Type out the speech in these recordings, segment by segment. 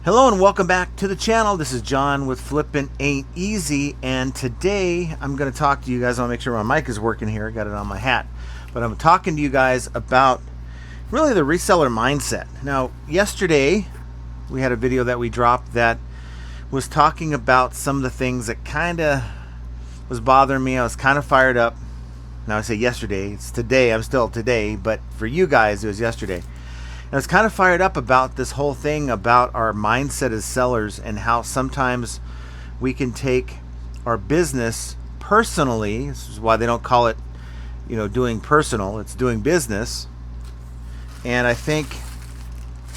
Hello and welcome back to the channel. This is John with Flippin' Ain't Easy, and today I'm going to talk to you guys. I want to make sure my mic is working here. I got it on my hat. But I'm talking to you guys about really the reseller mindset. Now, yesterday we had a video that we dropped that was talking about some of the things that kind of was bothering me. I was kind of fired up. Now I say yesterday, it's today. I'm still today, but for you guys it was yesterday. I was kind of fired up about this whole thing about our mindset as sellers and how sometimes we can take our business personally. This is why they don't call it, doing personal. It's doing business. And I think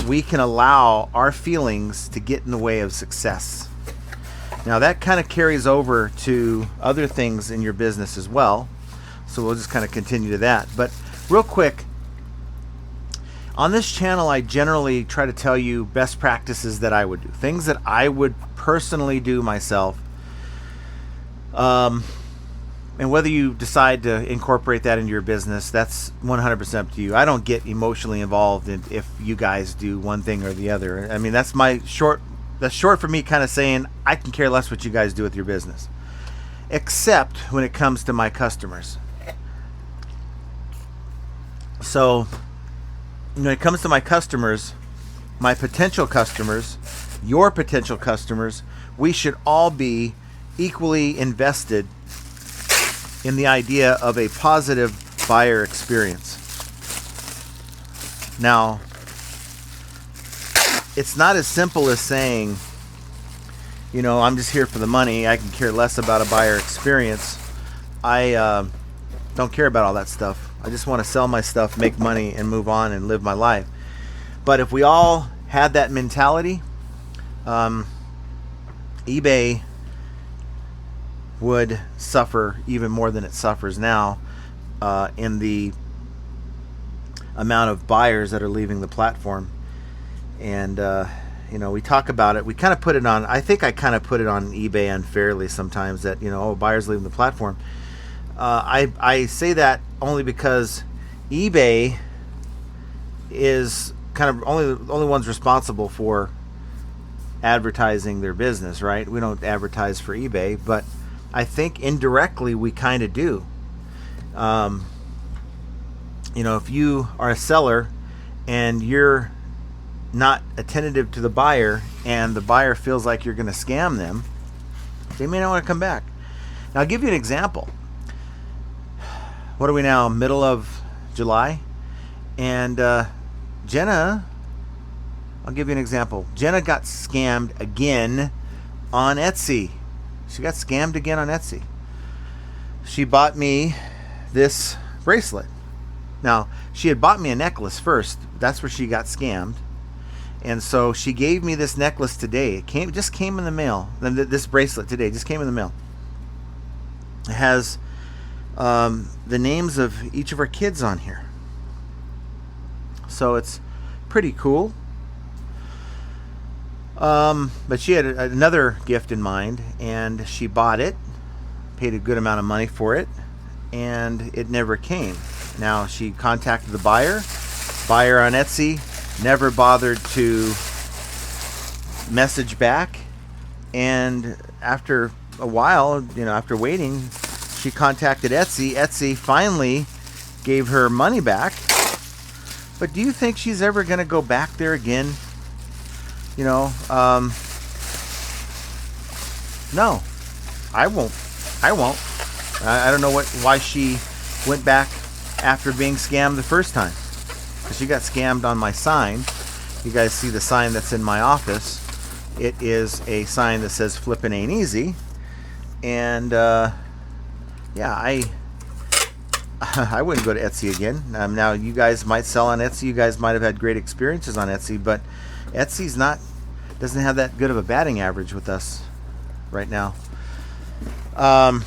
we can allow our feelings to get in the way of success. Now that kind of carries over to other things in your business as well. So we'll just kind of continue to that. But real quick, on this channel, I generally try to tell you best practices that I would do, things that I would personally do myself. And whether you decide to incorporate that into your business, that's 100% up to you. I don't get emotionally involved in if you guys do one thing or the other. I mean, that's short for me kind of saying I can care less what you guys do with your business, except when it comes to my customers. So when it comes to my customers, my potential customers, your potential customers, we should all be equally invested in the idea of a positive buyer experience. Now, it's not as simple as saying, I'm just here for the money. I can care less about a buyer experience. I don't care about all that stuff. I just want to sell my stuff, make money, and move on and live my life. But if we all had that mentality, eBay would suffer even more than it suffers now in the amount of buyers that are leaving the platform. And we talk about it. We kind of put it on. I think I kind of put it on eBay unfairly sometimes that buyers leaving the platform. I say that only because eBay is kind of only ones responsible for advertising their business, right? We don't advertise for eBay, but I think indirectly we kind of do. If you are a seller and you're not attentive to the buyer and the buyer feels like you're going to scam them, they may not want to come back. Now, I'll give you an example. What are we now? Middle of July? And Jenna, I'll give you an example. Jenna got scammed again on Etsy. She got scammed again on Etsy. She bought me this bracelet. Now, she had bought me a necklace first. That's where she got scammed. And so she gave me this necklace today. It just came in the mail. This bracelet today just came in the mail. It has the names of each of our kids on here. So it's pretty cool. But she had another gift in mind, and she bought it, paid a good amount of money for it, and it never came. Now she contacted the buyer on Etsy, never bothered to message back, and after a while, after waiting, she contacted Etsy. Etsy finally gave her money back. But do you think she's ever going to go back there again? No, I won't. I don't know why she went back after being scammed the first time. Because she got scammed on my sign. You guys see the sign that's in my office. It is a sign that says "Flippin' Ain't Easy," and I wouldn't go to Etsy again. Now, you guys might sell on Etsy. You guys might have had great experiences on Etsy, but Etsy's doesn't have that good of a batting average with us right now. And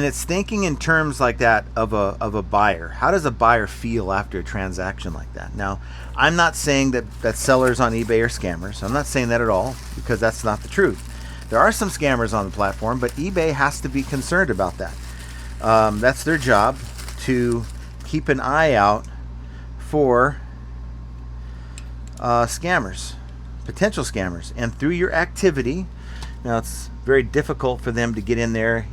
it's thinking in terms like that of a buyer. How does a buyer feel after a transaction like that? Now, I'm not saying that sellers on eBay are scammers. I'm not saying that at all, because that's not the truth. There are some scammers on the platform, but eBay has to be concerned about that. That's their job, to keep an eye out for scammers, potential scammers. And through your activity, now it's very difficult for them to get in there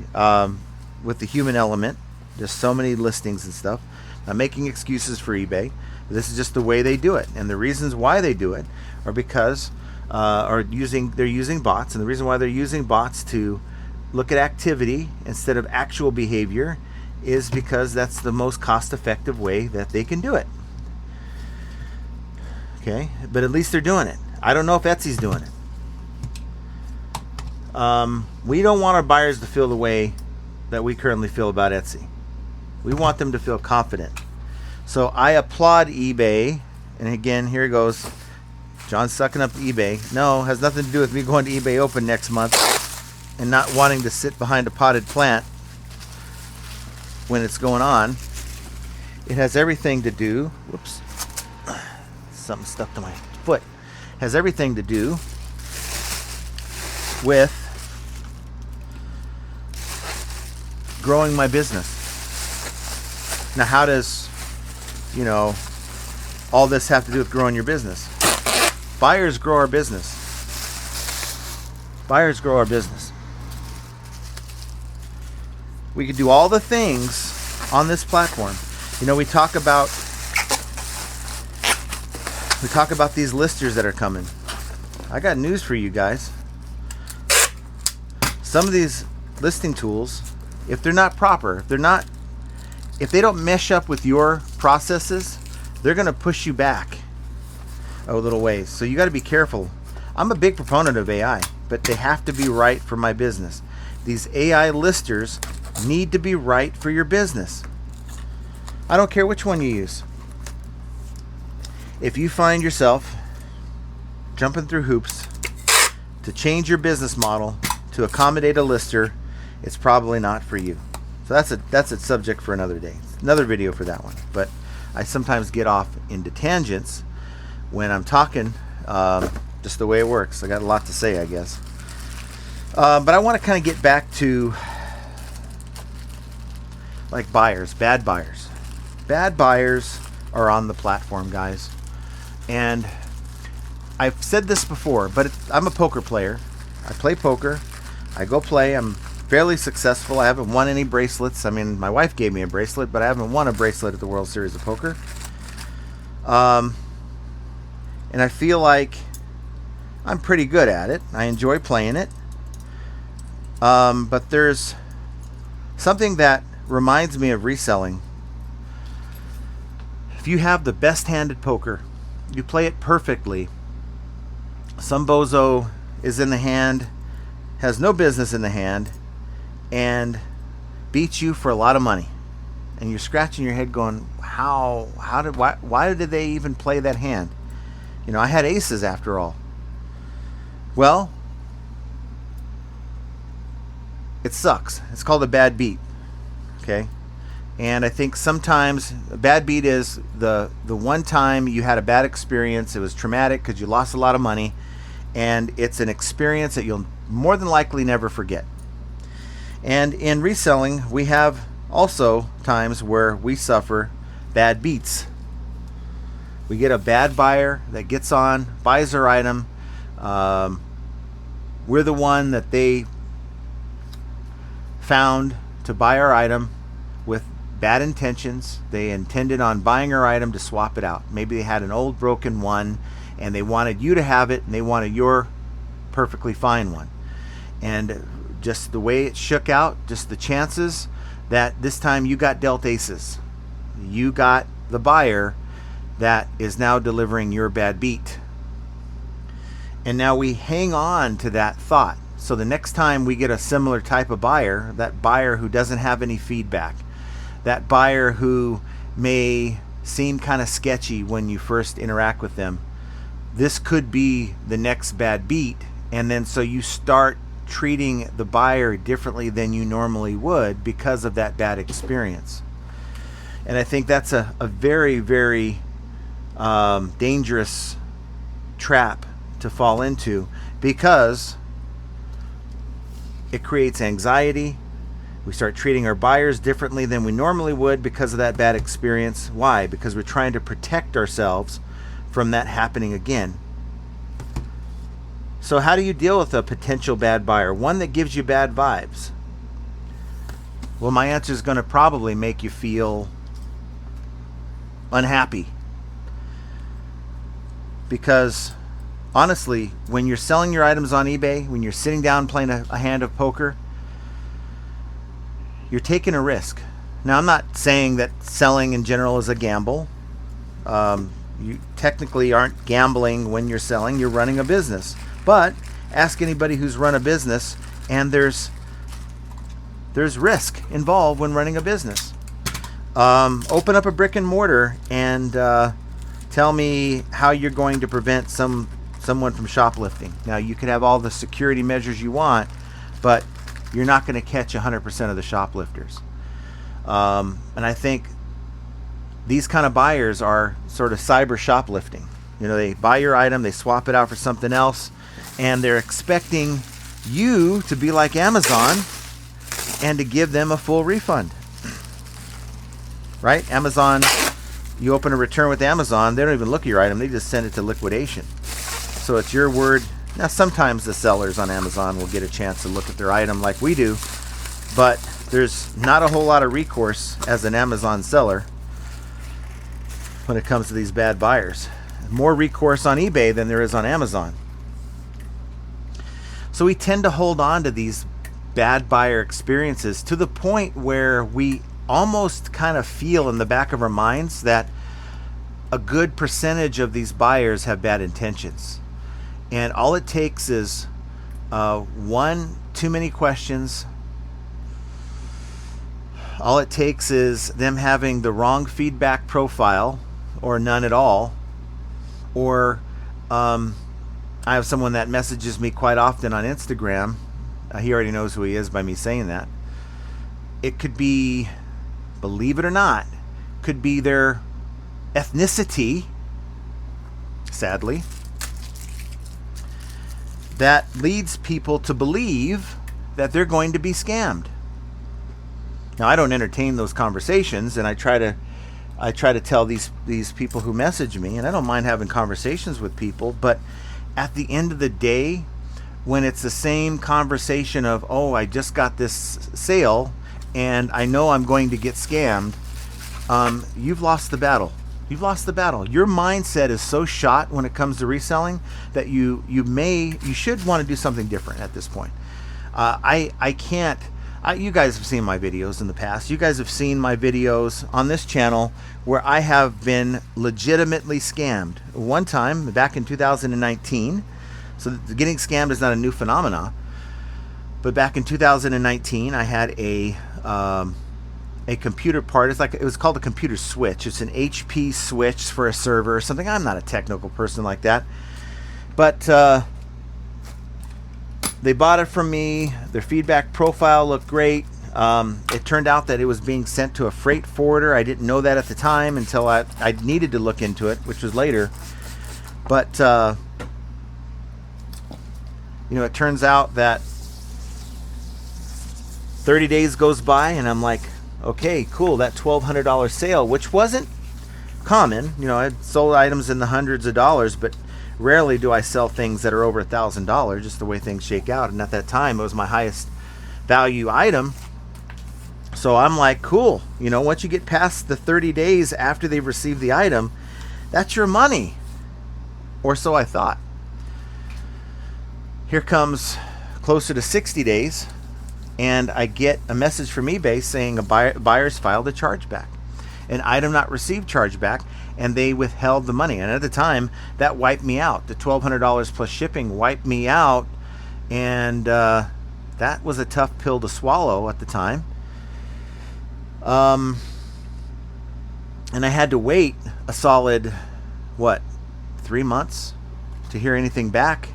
with the human element. There's so many listings and stuff. I'm making excuses for eBay. This is just the way they do it, and the reasons why they do it are because they're using bots, and the reason why they're using bots to look at activity instead of actual behavior is because that's the most cost-effective way that they can do it. Okay, but at least they're doing it. I don't know if Etsy's doing it. We don't want our buyers to feel the way that we currently feel about Etsy. We want them to feel confident. So I applaud eBay. And again, here goes. John's sucking up eBay. No, has nothing to do with me going to eBay Open next month and not wanting to sit behind a potted plant when it's going on. It has everything to do. Whoops. Something stuck to my foot. Has everything to do with growing my business. Now, how does, all this have to do with growing your business? Buyers grow our business. Buyers grow our business. We could do all the things on this platform. We talk about these listers that are coming. I got news for you guys. Some of these listing tools, if they're not proper, if they don't mesh up with your processes, they're going to push you back a little ways. So you got to be careful. I'm a big proponent of AI, but they have to be right for my business. These AI listers need to be right for your business. I don't care which one you use. If you find yourself jumping through hoops to change your business model to accommodate a lister, it's probably not for you. So that's a subject for another day, another video for that one. But I sometimes get off into tangents when I'm talking, just the way it works. I got a lot to say, I guess. But I want to kind of get back to like buyers, bad buyers. Bad buyers are on the platform, guys. And I've said this before, but I'm a poker player. I play poker. I go play. I'm fairly successful. I haven't won any bracelets. I mean, my wife gave me a bracelet, but I haven't won a bracelet at the World Series of Poker. And I feel like I'm pretty good at it. I enjoy playing it. But there's something that reminds me of reselling. If you have the best-handed poker, you play it perfectly. Some bozo is in the hand, has no business in the hand, and beats you for a lot of money, and you're scratching your head going, why did they even play that hand? I had aces after all. Well, it sucks. It's called a bad beat. Okay, and I think sometimes a bad beat is the one time you had a bad experience. It was traumatic because you lost a lot of money, and it's an experience that you'll more than likely never forget. And in reselling, we have also times where we suffer bad beats. We get a bad buyer that gets on, buys our item. We're the one that they found to buy our item with bad intentions. They intended on buying our item to swap it out. Maybe they had an old broken one and they wanted you to have it, and they wanted your perfectly fine one. And just the way it shook out, just the chances that this time you got dealt aces. You got the buyer that is now delivering your bad beat. And now we hang on to that thought. So the next time we get a similar type of buyer, that buyer who doesn't have any feedback, that buyer who may seem kind of sketchy when you first interact with them, this could be the next bad beat. And then so you start treating the buyer differently than you normally would because of that bad experience. And I think that's a very, very dangerous trap to fall into, because it creates anxiety. We start treating our buyers differently than we normally would because of that bad experience. Why? Because we're trying to protect ourselves from that happening again. So how do you deal with a potential bad buyer? One that gives you bad vibes. Well, my answer is going to probably make you feel unhappy. Because honestly, when you're selling your items on eBay, when you're sitting down playing a hand of poker, you're taking a risk. Now, I'm not saying that selling in general is a gamble. You technically aren't gambling when you're selling. You're running a business. But ask anybody who's run a business, and there's risk involved when running a business. Open up a brick and mortar and tell me how you're going to prevent someone from shoplifting. Now, you can have all the security measures you want, but you're not going to catch 100% of the shoplifters. And I think these kind of buyers are sort of cyber shoplifting. You know, they buy your item, they swap it out for something else, and they're expecting you to be like Amazon and to give them a full refund. Right? Amazon, you open a return with Amazon, they don't even look at your item, they just send it to liquidation. So it's your word. Now, sometimes the sellers on Amazon will get a chance to look at their item like we do, but there's not a whole lot of recourse as an Amazon seller when it comes to these bad buyers. More recourse on eBay than there is on Amazon. So we tend to hold on to these bad buyer experiences to the point where we almost kind of feel in the back of our minds that a good percentage of these buyers have bad intentions. And all it takes is one too many questions. All it takes is them having the wrong feedback profile or none at all. Or I have someone that messages me quite often on Instagram. He already knows who he is by me saying that. It could be, believe it or not, could be their ethnicity, sadly, that leads people to believe that they're going to be scammed. Now, I don't entertain those conversations, and I try to tell these people who message me, and I don't mind having conversations with people, but at the end of the day, when it's the same conversation of, oh, I just got this sale and I know I'm going to get scammed, you've lost the battle. You've lost the battle. Your mindset is so shot when it comes to reselling that you should want to do something different at this point. You guys have seen my videos in the past. You guys have seen my videos on this channel where I have been legitimately scammed. One time, back in 2019, so getting scammed is not a new phenomena, but back in 2019, I had a computer part. It was called a computer switch. It's an HP switch for a server or something. I'm not a technical person like that, but they bought it from me. Their feedback profile looked great. It turned out that it was being sent to a freight forwarder. I didn't know that at the time until I needed to look into it, which was later. But it turns out that 30 days goes by, and I'm like, okay, cool, that $1,200 sale, which wasn't common. I'd sold items in the hundreds of dollars, but rarely do I sell things that are over $1,000, just the way things shake out. And at that time, it was my highest value item. So I'm like, cool. Once you get past the 30 days after they've received the item, that's your money. Or so I thought. Here comes closer to 60 days, and I get a message from eBay saying a buyer's filed a chargeback. An item not received chargeback, and they withheld the money. And at the time, that wiped me out. The $1,200 plus shipping wiped me out, and that was a tough pill to swallow at the time. And I had to wait a solid, 3 months to hear anything back.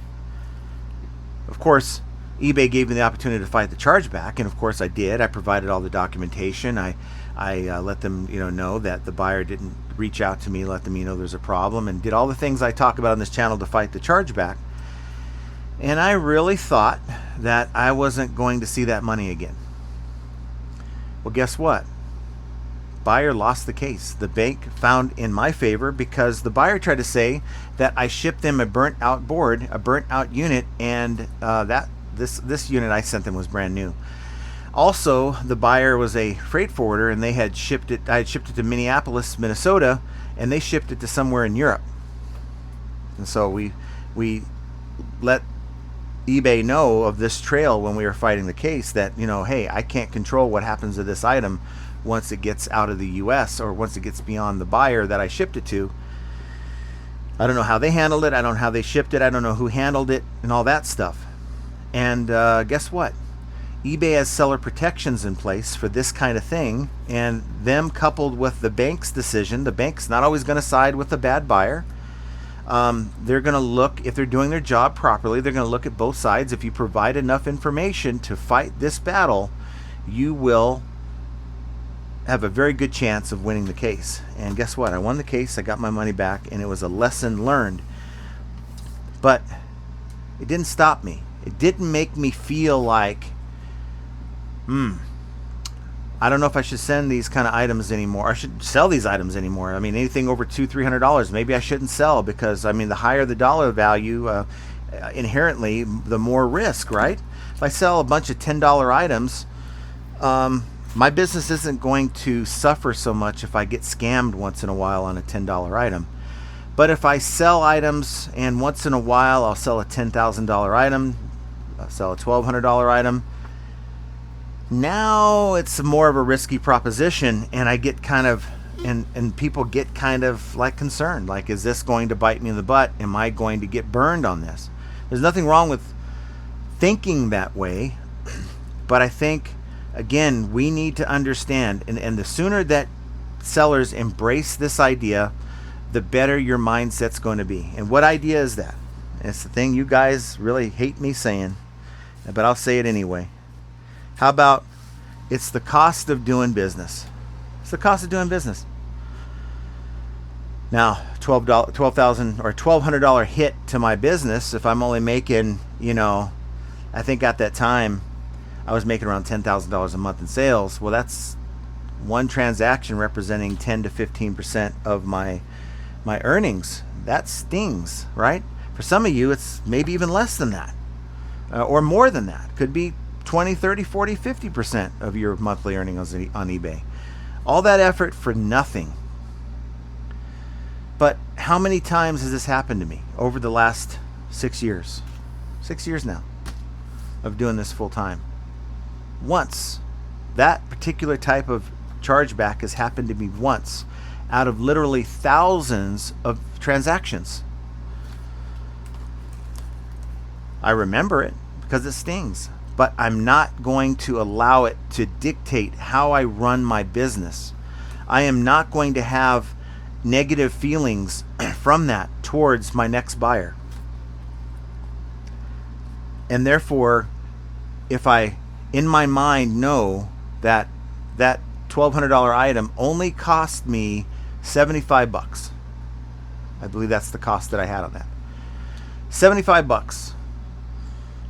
Of course, eBay gave me the opportunity to fight the chargeback, and of course I did. I provided all the documentation. I let them know that the buyer didn't reach out to me, let them there's a problem, and did all the things I talk about on this channel to fight the chargeback. And I really thought that I wasn't going to see that money again. Well, guess what? buyer lost the case. The bank found in my favor because the buyer tried to say that I shipped them a burnt out board, a burnt out unit, and this unit I sent them was brand new. Also, the buyer was a freight forwarder, and they had shipped it. I had shipped it to Minneapolis, Minnesota, and they shipped it to somewhere in Europe. And so we let eBay know of this trail when we were fighting the case, that, you know, hey, I can't control what happens to this item once it gets out of the US, or once it gets beyond the buyer that I shipped it to. I don't know how they handled it. I don't know how they shipped it. I don't know who handled it and all that stuff. And guess what? eBay has seller protections in place for this kind of thing, and them coupled with the bank's decision. The bank's not always going to side with the bad buyer. They're going to look, if they're doing their job properly, they're going to look at both sides. If you provide enough information to fight this battle, you will have a very good chance of winning the case. And guess what? I won the case. I got my money back, and it was a lesson learned. But it didn't stop me. It didn't make me feel like, I don't know if I should send these kind of items anymore. I should sell these items anymore. I mean, anything over $200-300, maybe I shouldn't sell, because I mean, the higher the dollar value, inherently, the more risk, right? If I sell a bunch of $10 items, my business isn't going to suffer so much if I get scammed once in a while on a $10 item. But if I sell items, and once in a while I'll sell a $10,000 item, I'll sell a $1,200 item, now it's more of a risky proposition, and I get kind of, and people get kind of like concerned, like, is this going to bite me in the butt? Am I going to get burned on this? There's nothing wrong with thinking that way, but I think, again, we need to understand, and the sooner that sellers embrace this idea, the better your mindset's going to be. And what idea is that? It's the thing you guys really hate me saying, but I'll say it anyway. How about, it's the cost of doing business? It's the cost of doing business. Now, $12,000 or $1,200 hit to my business, if I'm only making, you know, I think at that time I was making around $10,000 a month in sales. Well, that's one transaction representing 10 to 15% of my earnings. That stings, right? For some of you, it's maybe even less than that, or more than that. Could be 20, 30, 40, 50% of your monthly earnings on eBay. All that effort for nothing. But how many times has this happened to me over the last 6 years? 6 years now of doing this full time. Once. That particular type of chargeback has happened to me once out of literally thousands of transactions. I remember it because it stings, but I'm not going to allow it to dictate how I run my business. I am not going to have negative feelings from that towards my next buyer. And therefore, if I, in my mind, know that that $1,200 item only cost me $75. I believe that's the cost that I had on that. $75.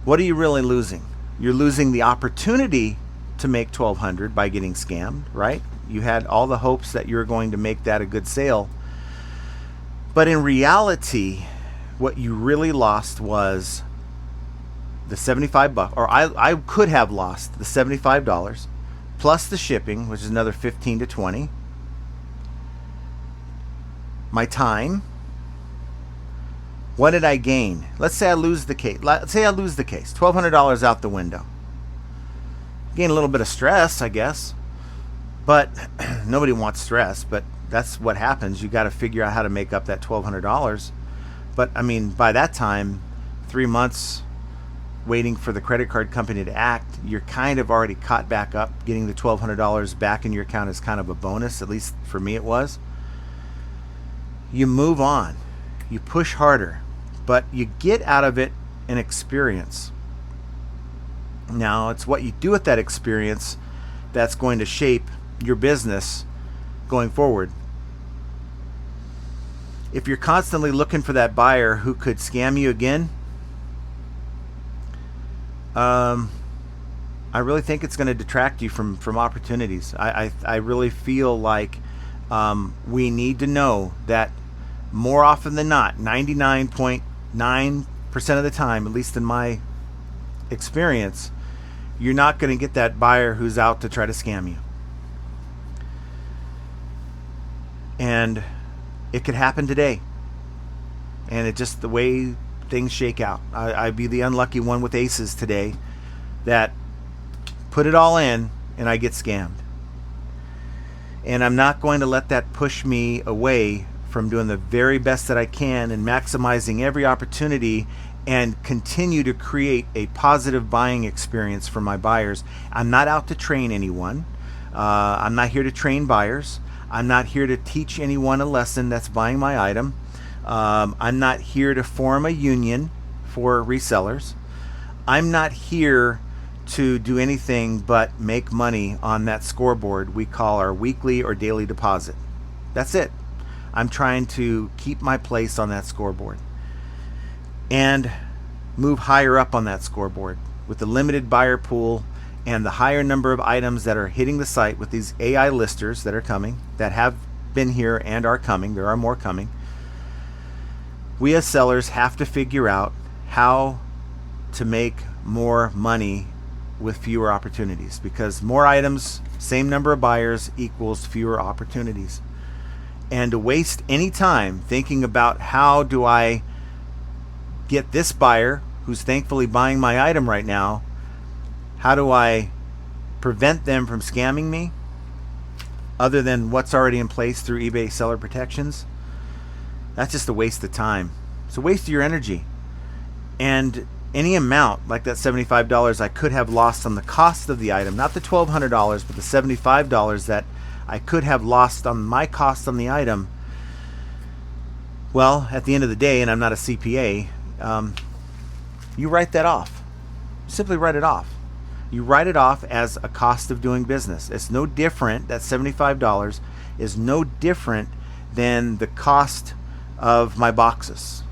What are you really losing? You're losing the opportunity to make $1,200 by getting scammed, right? You had all the hopes that you were going to make that a good sale. But in reality, what you really lost was the $75, or I could have lost the $75 plus the shipping, which is another 15 to 20. My time. What did I gain? Let's say I lose the case. $1,200 out the window. Gain a little bit of stress, I guess. But nobody wants stress, but that's what happens. You got to figure out how to make up that $1,200. But I mean, by that time, 3 months waiting for the credit card company to act, you're kind of already caught back up. Getting the $1,200 back in your account is kind of a bonus, at least for me it was. You move on. You push harder, but you get out of it an experience. Now, it's what you do with that experience that's going to shape your business going forward. If you're constantly looking for that buyer who could scam you again, I really think it's going to detract you from opportunities. I really feel like we need to know that more often than not, 99.9% of the time, at least in my experience, you're not going to get that buyer who's out to try to scam you. And it could happen today. And it just the way things shake out. I'd be the unlucky one with aces today that put it all in and I get scammed. And I'm not going to let that push me away from doing the very best that I can and maximizing every opportunity and continue to create a positive buying experience for my buyers. I'm not out to train anyone. I'm not here to train buyers. I'm not here to teach anyone a lesson that's buying my item. I'm not here to form a union for resellers. I'm not here to do anything but make money on that scoreboard we call our weekly or daily deposit. That's it. I'm trying to keep my place on that scoreboard and move higher up on that scoreboard with the limited buyer pool and the higher number of items that are hitting the site with these AI listers that are coming, that have been here and are coming. There are more coming. We as sellers have to figure out how to make more money with fewer opportunities, because more items, same number of buyers equals fewer opportunities. And to waste any time thinking about how do I get this buyer who's thankfully buying my item right now, how do I prevent them from scamming me other than what's already in place through eBay seller protections? That's just a waste of time. It's a waste of your energy. And any amount like that $75 I could have lost on the cost of the item, not the $1,200, but the $75 that I could have lost on my cost on the item, well, at the end of the day, and I'm not a CPA, you write that off. Simply write it off. You write it off as a cost of doing business. It's no different. That $75 is no different than the cost of my boxes.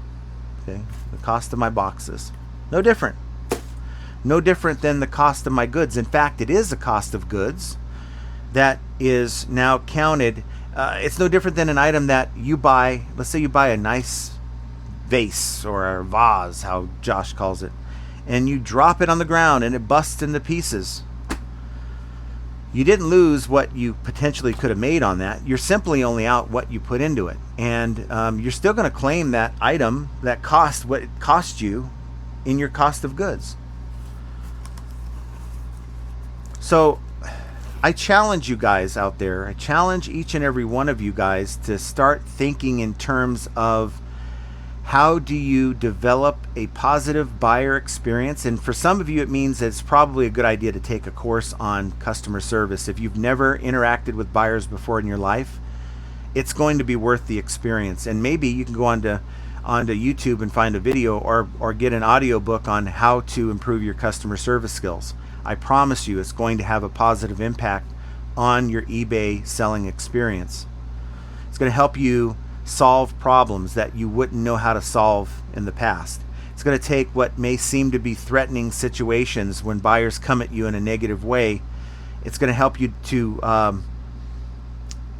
Okay, the cost of my boxes. No different. No different than the cost of my goods. In fact, it is a cost of goods that is now counted. It's no different than an item that you buy. Let's say you buy a nice vase or a vase, how Josh calls it, and you drop it on the ground and it busts into pieces. You didn't lose what you potentially could have made on that. You're simply only out what you put into it. And you're still going to claim that item, that cost, what it cost you in your cost of goods. So I challenge you guys out there. I challenge each and every one of you guys to start thinking in terms of how do you develop a positive buyer experience. And for some of you, it means that it's probably a good idea to take a course on customer service. If you've never interacted with buyers before in your life, it's going to be worth the experience. And maybe you can go onto YouTube and find a video or get an audio book on how to improve your customer service skills. I promise you it's going to have a positive impact on your eBay selling experience. It's going to help you solve problems that you wouldn't know how to solve in the past. It's going to take what may seem to be threatening situations when buyers come at you in a negative way. It's going to help you to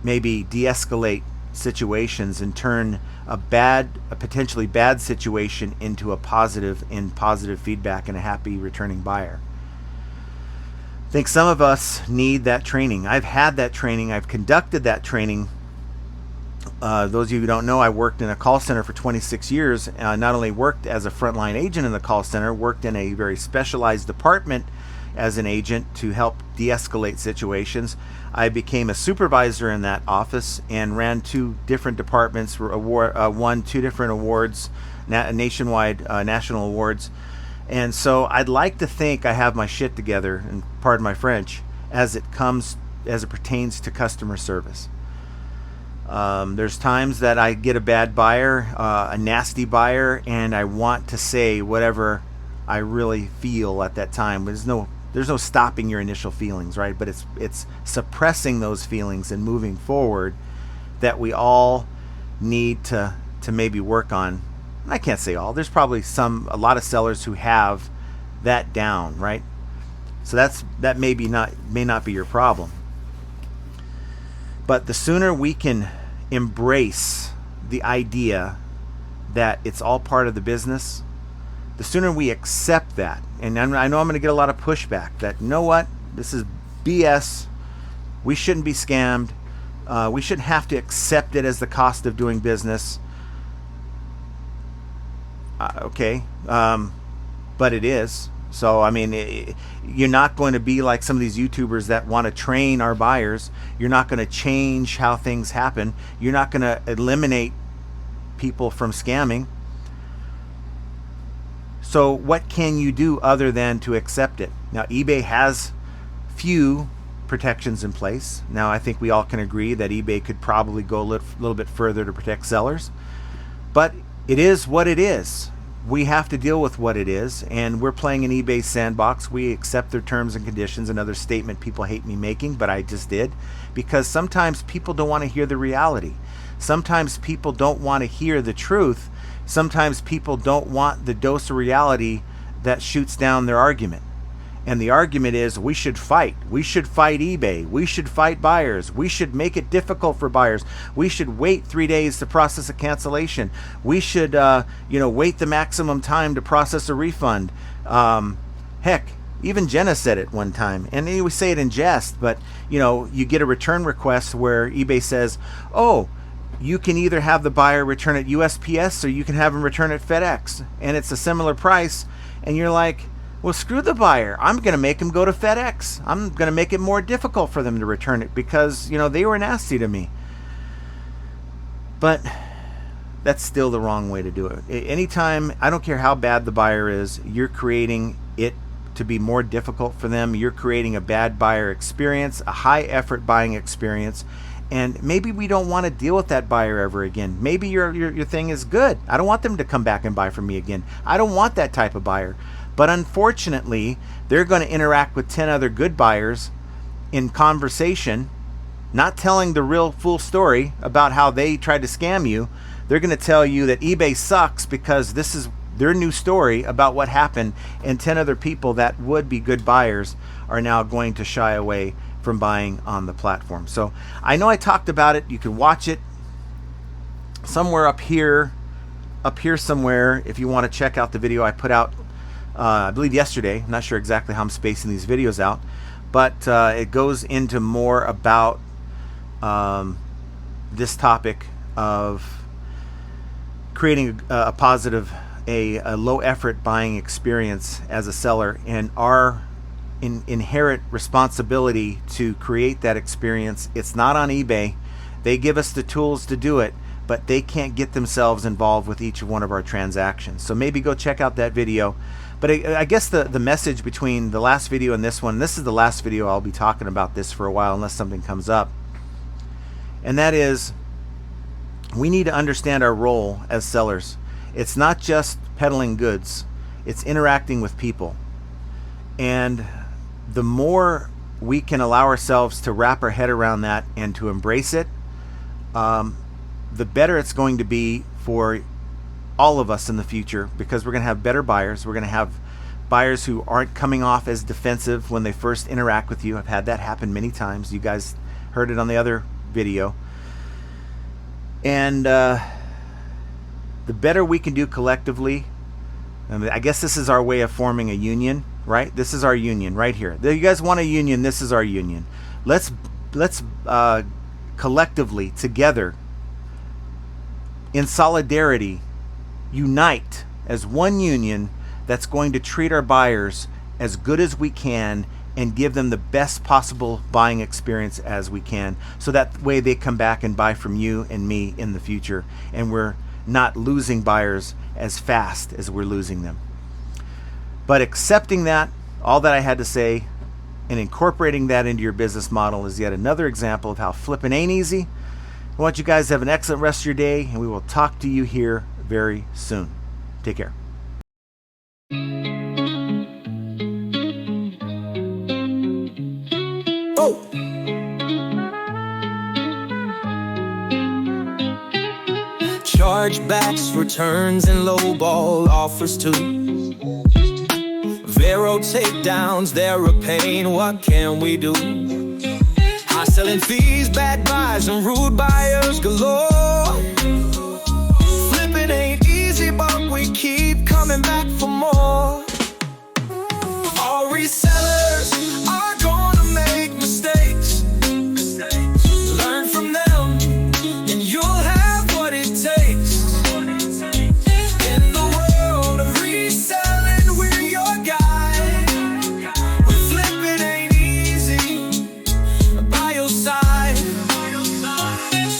maybe de-escalate situations and turn a potentially bad situation into a positive feedback and a happy returning buyer. I think some of us need that training. I've had that training. I've conducted that training. Those of you who don't know, I worked in a call center for 26 years. Not only worked as a frontline agent in the call center, worked in a very specialized department as an agent to help de-escalate situations. I became a supervisor in that office and ran 2 different departments, won 2 different awards, nationwide national awards. And so I'd like to think I have my shit together, and pardon my French, as it pertains to customer service. There's times that I get a bad buyer, a nasty buyer, and I want to say whatever I really feel at that time. There's no stopping your initial feelings, right? But it's suppressing those feelings and moving forward that we all need to maybe work on. I can't say all. There's probably a lot of sellers who have that down, right? So that may not be your problem. But the sooner we can embrace the idea that it's all part of the business, the sooner we accept that. And I know I'm going to get a lot of pushback that, you know what, this is BS. We shouldn't be scammed. We shouldn't have to accept it as the cost of doing business. Okay, but it is. So, I mean, you're not going to be like some of these YouTubers that want to train our buyers. You're not going to change how things happen. You're not going to eliminate people from scamming. So what can you do other than to accept it? Now, eBay has few protections in place. Now, I think we all can agree that eBay could probably go a little bit further to protect sellers. But it is what it is. We have to deal with what it is, and we're playing in eBay's sandbox. We accept their terms and conditions. Another statement people hate me making, but I just did, because sometimes people don't want to hear the reality. Sometimes people don't want to hear the truth. Sometimes people don't want the dose of reality that shoots down their argument. And the argument is, we should fight. We should fight eBay. We should fight buyers. We should make it difficult for buyers. We should wait 3 days to process a cancellation. We should, wait the maximum time to process a refund. Heck, even Jenna said it one time, and we say it in jest, but you get a return request where eBay says, oh, you can either have the buyer return at USPS or you can have them return at FedEx, and it's a similar price, and you're like, well, screw the buyer. I'm going to make them go to FedEx. I'm going to make it more difficult for them to return it because, they were nasty to me. But that's still the wrong way to do it. Anytime, I don't care how bad the buyer is, you're creating it to be more difficult for them. You're creating a bad buyer experience, a high effort buying experience. And maybe we don't want to deal with that buyer ever again. Maybe your thing is good. I don't want them to come back and buy from me again. I don't want that type of buyer. But unfortunately, they're going to interact with 10 other good buyers in conversation, not telling the real full story about how they tried to scam you. They're going to tell you that eBay sucks because this is their new story about what happened, and 10 other people that would be good buyers are now going to shy away from buying on the platform. So I know I talked about it. You can watch it somewhere up here somewhere if you want to check out the video I put out I believe yesterday. I'm not sure exactly how I'm spacing these videos out, but it goes into more about this topic of creating a positive, a low effort buying experience as a seller, and our inherent responsibility to create that experience. It's not on eBay. They give us the tools to do it, but they can't get themselves involved with each one of our transactions. So maybe go check out that video. But I guess the message between the last video and this one, this is the last video I'll be talking about this for a while unless something comes up. And that is, we need to understand our role as sellers. It's not just peddling goods, it's interacting with people. And the more we can allow ourselves to wrap our head around that and to embrace it, the better it's going to be for all of us in the future, because we're going to have better buyers. We're going to have buyers who aren't coming off as defensive when they first interact with you. I've had that happen many times. You guys heard it on the other video. And the better we can do collectively, I guess this is our way of forming a union, right? This is our union right here. You guys want a union? This is our union. Let's collectively, together, in solidarity, unite as one union that's going to treat our buyers as good as we can and give them the best possible buying experience as we can, so that way they come back and buy from you and me in the future, and we're not losing buyers as fast as we're losing them. But accepting that, all that I had to say, and incorporating that into your business model is yet another example of how flipping ain't easy. I want you guys to have an excellent rest of your day, and we will talk to you here very soon. Take care. Oh. Chargebacks, returns, and lowball offers too. Very Zero takedowns, they're a pain, what can we do? High selling fees, bad buys, and rude buyers galore. Flipping ain't easy, but we keep coming back for more. All resellers are gonna make mistakes. Learn from them, and you'll have what it takes. In the world of reselling, we're your guide. When flipping ain't easy, by your side.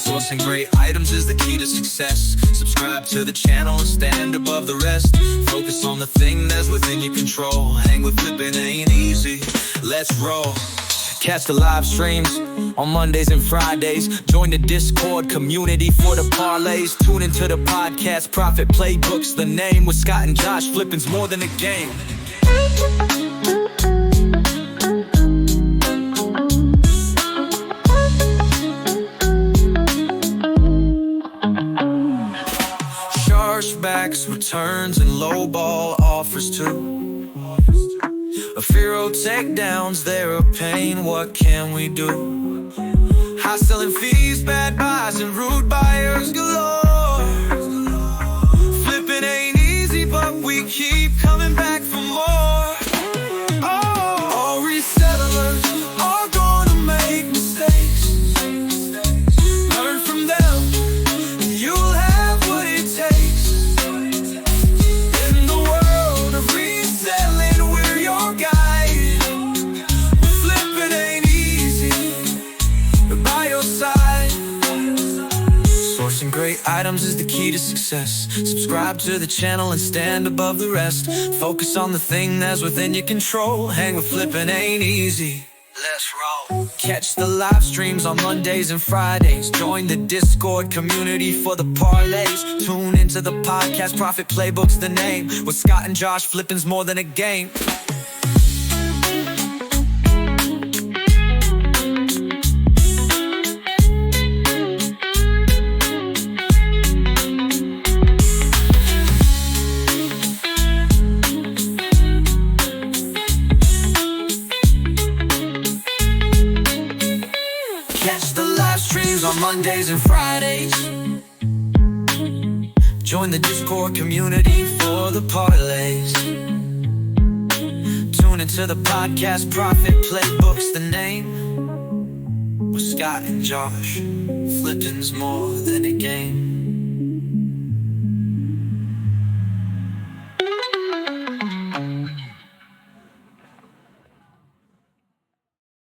Sourcing great items is the key to success. Subscribe to the channel and stand above the rest. Focus on the thing that's within your control. Hang with flipping ain't easy. Let's roll. Catch the live streams on Mondays and Fridays. Join the Discord community for the parlays. Tune into the podcast Profit Playbooks. The name with Scott and Josh. Flipping's more than a game. Chargebacks, returns, and lowball offers too. A zero takedowns, they're a pain, what can we do? High selling fees, bad buys, and rude buyers galore. Flipping ain't easy, but we keep coming back for more. Oh, all resellers are gonna make mistakes. Learn from them, and you'll have what it takes. In the world of reselling, we're your guide. Flipping ain't easy, but by your side. Sourcing great items is the key to success. Subscribe to the channel and stand above the rest. Focus on the thing that's within your control. Hang with flipping ain't easy. Let's roll. Catch the live streams on Mondays and Fridays. Join the Discord community for the parlays. Tune into the podcast Profit Playbooks, the name. With Scott and Josh, flipping's more than a game. Catch the live streams on Mondays and Fridays. Join the Discord community for the parlays. Tune into the podcast Profit Playbooks, the name. With Scott and Josh, flipping's more than a game.